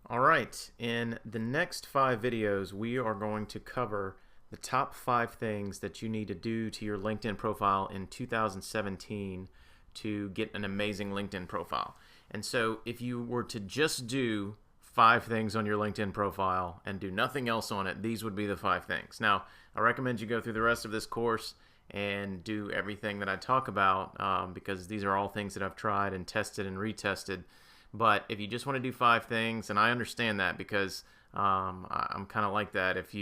All right, in the next 5 videos, we are going to cover the top 5 things that you need to do to your LinkedIn profile in 2017 to get an amazing LinkedIn profile. And so if you were to just do 5 things on your LinkedIn profile and do nothing else on it, these would be the 5 things. Now, I recommend you go through the rest of this course and do everything that I talk about because these are all things that I've tried and tested and retested. But if you just want to do 5 things, and I understand that because I'm kind of like that. If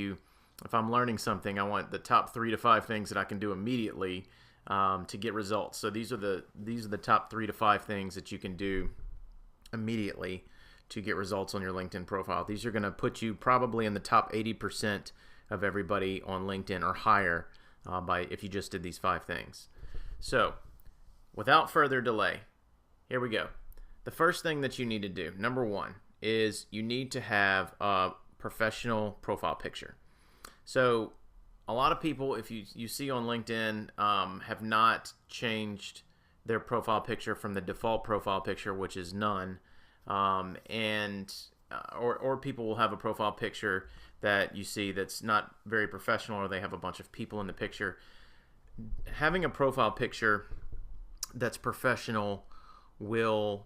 I'm learning something, I want the top 3 to 5 things that I can do immediately to get results. So these are the top 3 to 5 things that you can do immediately to get results on your LinkedIn profile. These are going to put you probably in the top 80% of everybody on LinkedIn or higher if you just did these 5 things. So without further delay, here we go. The first thing that you need to do, number 1, is you need to have a professional profile picture. So a lot of people, if you see on LinkedIn, have not changed their profile picture from the default profile picture, which is none, or people will have a profile picture that you see that's not very professional, or they have a bunch of people in the picture. Having a profile picture that's professional will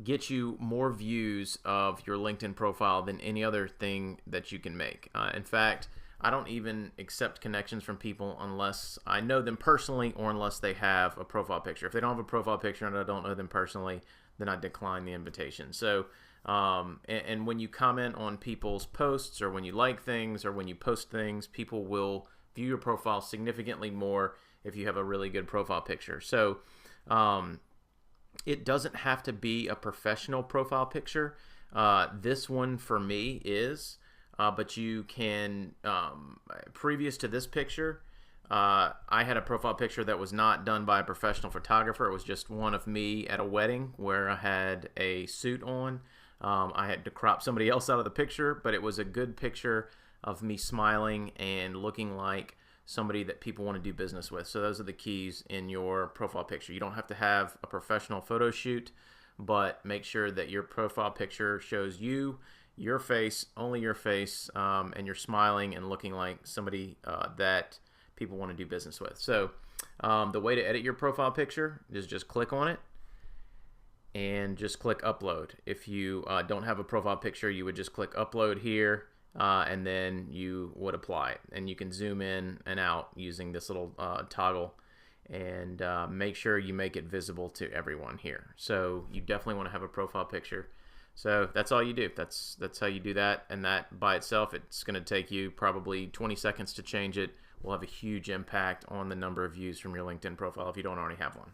get you more views of your LinkedIn profile than any other thing that you can make. In fact, I don't even accept connections from people unless I know them personally or unless they have a profile picture. If they don't have a profile picture and I don't know them personally, then I decline the invitation. So, and when you comment on people's posts or when you like things or when you post things, people will view your profile significantly more if you have a really good profile picture. So, it doesn't have to be a professional profile picture. This one for me is, but you can, previous to this picture, I had a profile picture that was not done by a professional photographer. It was just one of me at a wedding where I had a suit on. I had to crop somebody else out of the picture, but it was a good picture of me smiling and looking like somebody that people want to do business with. So those are the keys in your profile picture. You don't have to have a professional photo shoot, but make sure that your profile picture shows you, your face, only your face, and you're smiling and looking like somebody that people want to do business with. So the way to edit your profile picture is just click on it and just click upload. If you don't have a profile picture, you would just click upload here. And then you would apply it, and you can zoom in and out using this little toggle, and make sure you make it visible to everyone here. So you definitely want to have a profile picture. So that's all you do. That's how you do that, and that by itself, it's going to take you probably 20 seconds to change it. Will have a huge impact on the number of views from your LinkedIn profile if you don't already have one.